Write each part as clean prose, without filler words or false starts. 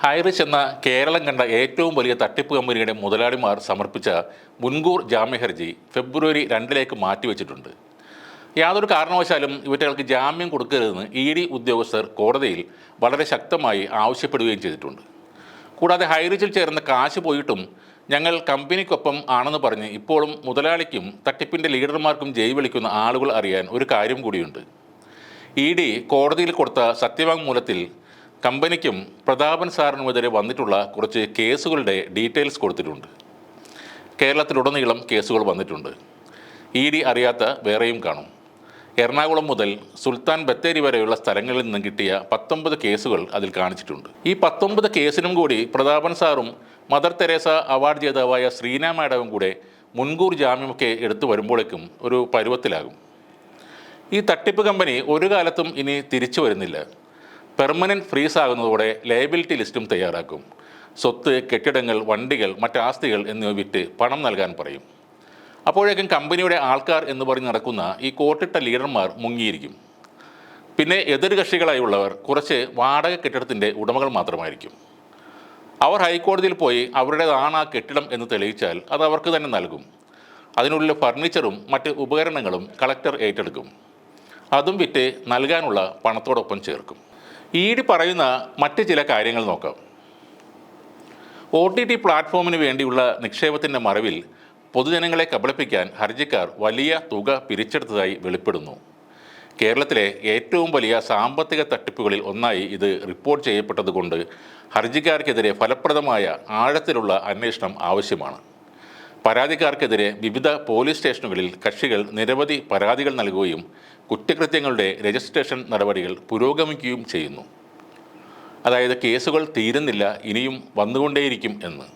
ഹൈറിച്ച് എന്ന കേരളം കണ്ട ഏറ്റവും വലിയ തട്ടിപ്പ് കമ്പനിയുടെ മുതലാളിമാർ സമർപ്പിച്ച മുൻകൂർ ജാമ്യഹർജി ഫെബ്രുവരി 2 മാറ്റിവെച്ചിട്ടുണ്ട്. യാതൊരു കാരണവശാലും ഇവറ്റകൾക്ക് ജാമ്യം കൊടുക്കരുതെന്ന് ED ഉദ്യോഗസ്ഥർ കോടതിയിൽ വളരെ ശക്തമായി ആവശ്യപ്പെടുകയും ചെയ്തിട്ടുണ്ട്. കൂടാതെ ഹൈറിച്ചിൽ ചേർന്ന കാശ് പോയിട്ടും ഞങ്ങൾ കമ്പനിക്കൊപ്പം ആണെന്ന് പറഞ്ഞ് ഇപ്പോഴും മുതലാളിക്കും തട്ടിപ്പിൻ്റെ ലീഡർമാർക്കും ജയ് വിളിക്കുന്ന ആളുകൾ അറിയാൻ ഒരു കാര്യം കൂടിയുണ്ട്. ED കോടതിയിൽ കൊടുത്ത സത്യവാങ്മൂലത്തിൽ കമ്പനിക്കും പ്രതാപൻ സാറിനുമെതിരെ വന്നിട്ടുള്ള കുറച്ച് കേസുകളുടെ ഡീറ്റെയിൽസ് കൊടുത്തിട്ടുണ്ട്. കേരളത്തിലുടനീളം കേസുകൾ വന്നിട്ടുണ്ട്. ED അറിയാത്ത വേറെയും കാണും. എറണാകുളം മുതൽ സുൽത്താൻ ബത്തേരി വരെയുള്ള സ്ഥലങ്ങളിൽ നിന്നും കിട്ടിയ 19 കേസുകൾ അതിൽ കാണിച്ചിട്ടുണ്ട്. ഈ 19 കേസിനും കൂടി പ്രതാപൻ സാറും മദർ തെരേസ അവാർഡ് ജേതാവായ ശ്രീന മാഡവും കൂടെ മുൻകൂർ ജാമ്യമൊക്കെ എടുത്തു വരുമ്പോഴേക്കും ഒരു പരുവത്തിലാകും. ഈ തട്ടിപ്പ് കമ്പനി ഒരു കാലത്തും ഇനി തിരിച്ചു വരുന്നില്ല. പെർമനൻറ്റ് ഫ്രീസ് ആകുന്നതോടെ ലയബിലിറ്റി ലിസ്റ്റും തയ്യാറാക്കും. സ്വത്ത്, കെട്ടിടങ്ങൾ, വണ്ടികൾ, മറ്റാസ്തികൾ എന്നിവ വിറ്റ് പണം നൽകാൻ പറയും. അപ്പോഴേക്കും കമ്പനിയുടെ ആൾക്കാർ എന്ന് പറഞ്ഞ് നടക്കുന്ന ഈ കോട്ടിട്ട ലീഡർമാർ മുങ്ങിയിരിക്കും. പിന്നെ എതിർകക്ഷികളായുള്ളവർ കുറച്ച് വാടക കെട്ടിടത്തിൻ്റെ ഉടമകൾ മാത്രമായിരിക്കും. അവർ ഹൈക്കോടതിയിൽ പോയി അവരുടേതാണ് ആ കെട്ടിടം എന്ന് തെളിയിച്ചാൽ അത് അവർക്ക് തന്നെ നൽകും. അതിനുള്ളിൽ ഫർണിച്ചറും മറ്റ് ഉപകരണങ്ങളും കളക്ടർ ഏറ്റെടുക്കും. അതും വിറ്റ് നൽകാനുള്ള പണത്തോടൊപ്പം ചേർക്കും. ED പറയുന്ന മറ്റ് ചില കാര്യങ്ങൾ നോക്കാം. OTT പ്ലാറ്റ്ഫോമിന് വേണ്ടിയുള്ള നിക്ഷേപത്തിൻ്റെ മറവിൽ പൊതുജനങ്ങളെ കബളിപ്പിക്കാൻ ഹർജിക്കാർ വലിയ തുക പിരിച്ചെടുത്തതായി വെളിപ്പെടുന്നു. കേരളത്തിലെ ഏറ്റവും വലിയ സാമ്പത്തിക തട്ടിപ്പുകളിൽ ഒന്നായി ഇത് റിപ്പോർട്ട് ചെയ്യപ്പെട്ടതുകൊണ്ട് ഹർജിക്കാർക്കെതിരെ ഫലപ്രദമായ ആഴത്തിലുള്ള അന്വേഷണം ആവശ്യമാണ്. പരാതിക്കാർക്കെതിരെ വിവിധ പോലീസ് സ്റ്റേഷനുകളിൽ കക്ഷികൾ നിരവധി പരാതികൾ നൽകുകയും കുറ്റകൃത്യങ്ങളുടെ രജിസ്ട്രേഷൻ നടപടികൾ പുരോഗമിക്കുകയും ചെയ്യുന്നു. അതായത് കേസുകൾ തീരുന്നില്ല, ഇനിയും വന്നുകൊണ്ടേയിരിക്കും എന്ന്.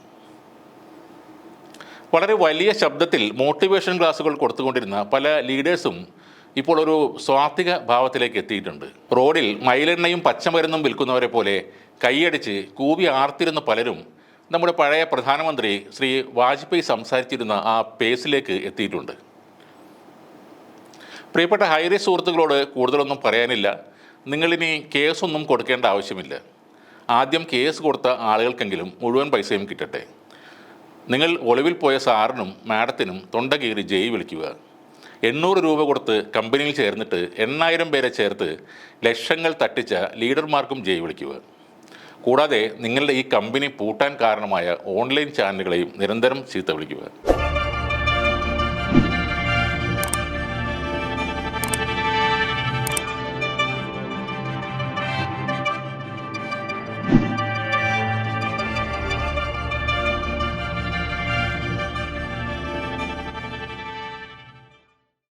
വളരെ വലിയ ശബ്ദത്തിൽ മോട്ടിവേഷൻ ക്ലാസുകൾ കൊടുത്തുകൊണ്ടിരുന്ന പല ലീഡേഴ്സും ഇപ്പോൾ ഒരു സ്വാത്വിക ഭാവത്തിലേക്ക് എത്തിയിട്ടുണ്ട്. റോഡിൽ മയിലെണ്ണയും പച്ചമരുന്നും വിൽക്കുന്നവരെ പോലെ കൈയടിച്ച് കൂവി ആർത്തിരുന്ന പലരും നമ്മുടെ പഴയ പ്രധാനമന്ത്രി ശ്രീ വാജ്പേയി സംസാരിച്ചിരുന്ന ആ പേസിലേക്ക് എത്തിയിട്ടുണ്ട്. പ്രിയപ്പെട്ട ഹൈറിച്ച് സുഹൃത്തുക്കളോട് കൂടുതലൊന്നും പറയാനില്ല. നിങ്ങളിനി കേസൊന്നും കൊടുക്കേണ്ട ആവശ്യമില്ല. ആദ്യം കേസ് കൊടുത്ത ആളുകൾക്കെങ്കിലും മുഴുവൻ പൈസയും കിട്ടട്ടെ. നിങ്ങൾ ഒളിവിൽ പോയ സാറിനും മാഡത്തിനും തൊണ്ട കീറി ജയ് വിളിക്കുക. 800 രൂപ കൊടുത്ത് കമ്പനിയിൽ ചേർന്നിട്ട് 8000 പേരെ ചേർത്ത് ലക്ഷങ്ങൾ തട്ടിച്ച ലീഡർമാർക്കും ജയ് വിളിക്കുക. കൂടാതെ നിങ്ങളുടെ ഈ കമ്പനി പൂട്ടാൻ കാരണമായ ഓൺലൈൻ ചാനലുകളെയും നിരന്തരം ചീത്ത വിളിക്കുക.